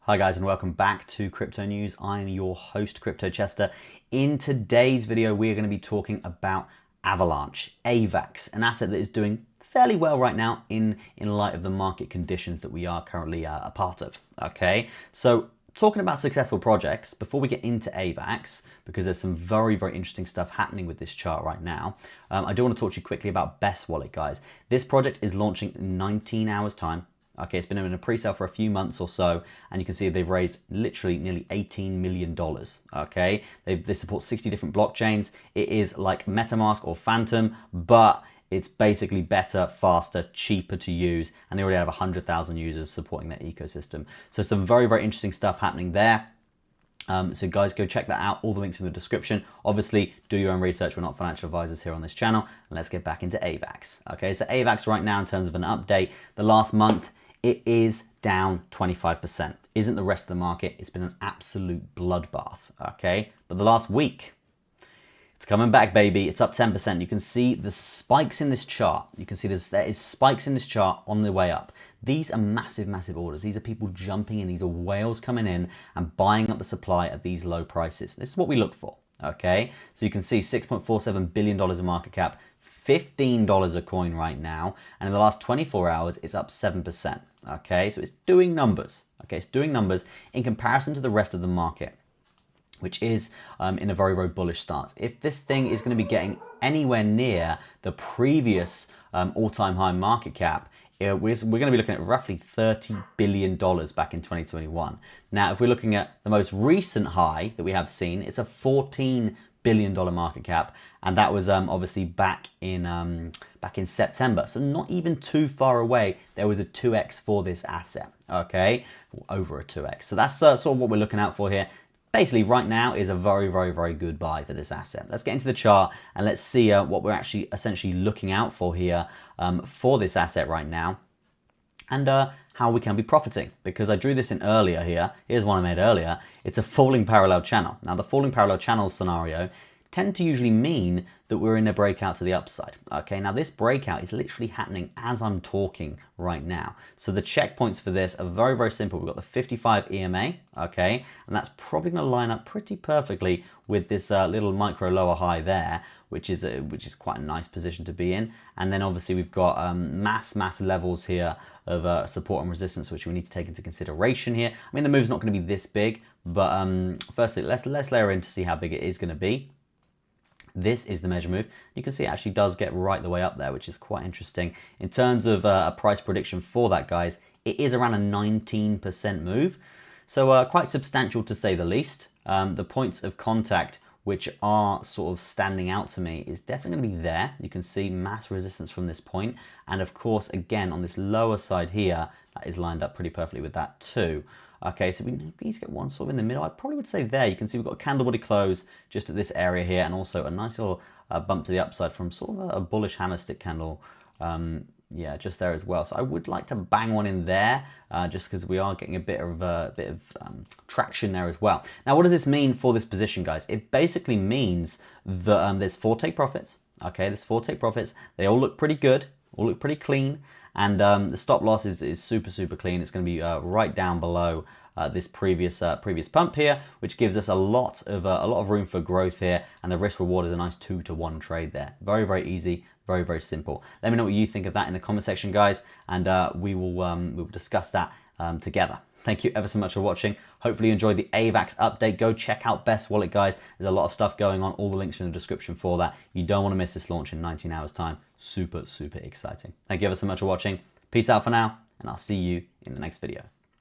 Hi guys and welcome back to Crypto News. I'm your host Crypto Chester. In today's video we are going to be talking about Avalanche, AVAX, an asset that is doing fairly well right now in light of the market conditions that we are currently a part of. Okay, so talking about successful projects, before we get into AVAX, because there's some very interesting stuff happening with this chart right now, I do want to talk to you quickly about Best Wallet, guys. This project is launching in 19 hours time. Okay, it's been in a pre-sale for a few months or so, and you can see they've raised literally nearly $18 million. Okay, they support 60 different blockchains. It is like MetaMask or Phantom, but it's basically better, faster, cheaper to use, and they already have 100,000 users supporting their ecosystem. So some very interesting stuff happening there. So guys, go check that out. All the links in the description. Obviously, do your own research. We're not financial advisors here on this channel. And let's get back into AVAX. Okay, so AVAX right now, in terms of an update, the last month, it is down 25%. Isn't the rest of the market? It's been an absolute bloodbath, okay? But the last week, it's coming back, baby. It's up 10%. You can see the spikes in this chart. You can see there is spikes in this chart on the way up. These are massive orders. These are people jumping in. These are whales coming in and buying up the supply at these low prices. This is what we look for, okay? So you can see $6.47 billion in market cap, $15 a coin right now, and in the last 24 hours it's up 7%. Okay, so it's doing numbers. Okay, it's doing numbers in comparison to the rest of the market, which is in a very bullish stance. If this thing is going to be getting anywhere near the previous all-time high market cap, we're going to be looking at roughly $30 billion back in 2021. Now, if we're looking at the most recent high that we have seen, it's a $14 billion market cap, and that was obviously back in September, so not even too far away. There was a 2x for this asset, okay, over a 2x. So that's sort of what we're looking out for here. Basically, right now is a very good buy for this asset. Let's get into the chart and let's see what we're actually essentially looking out for here for this asset right now, and how we can be profiting, because I drew this in earlier here. Here's one I made earlier. It's a falling parallel channel. Now, the falling parallel channel scenario tend to usually mean that we're in a breakout to the upside. Okay, now this breakout is literally happening as I'm talking right now. So the checkpoints for this are very simple. We've got the 55 EMA, okay, and that's probably going to line up pretty perfectly with this little micro lower high there, which is quite a nice position to be in. And then obviously we've got mass levels here of support and resistance, which we need to take into consideration here. I mean, the move's not going to be this big, but firstly, let's layer in to see how big it is going to be. This is the measure move. You can see it actually does get right the way up there, which is quite interesting. In terms of a price prediction for that, guys, it is around a 19% move. So quite substantial to say the least. The points of contact which are sort of standing out to me is definitely going to be there. You can see mass resistance from this point. And of course, again, on this lower side here, that is lined up pretty perfectly with that too. Okay, so we need to get one sort of in the middle. I probably would say there. You can see we've got a candle body close just at this area here, and also a nice little bump to the upside from sort of a bullish hammer stick candle. Yeah, just there as well. So I would like to bang one in there, just because we are getting a bit of traction there as well. Now, what does this mean for this position, guys? It basically means that there's 4 take profits. Okay, there's 4 take profits. They all look pretty good, all look pretty clean. And the stop loss is super clean. It's going to be right down below this previous pump here, which gives us a lot of room for growth here. And the risk reward is a nice 2-to-1 trade there. Very easy, very simple. Let me know what you think of that in the comment section, guys, and we will discuss that together. Thank you ever so much for watching. Hopefully you enjoyed the AVAX update. Go check out Best Wallet, guys. There's a lot of stuff going on. All the links are in the description for that. You don't want to miss this launch in 19 hours time. Super exciting. Thank you ever so much for watching. Peace out for now, and I'll see you in the next video.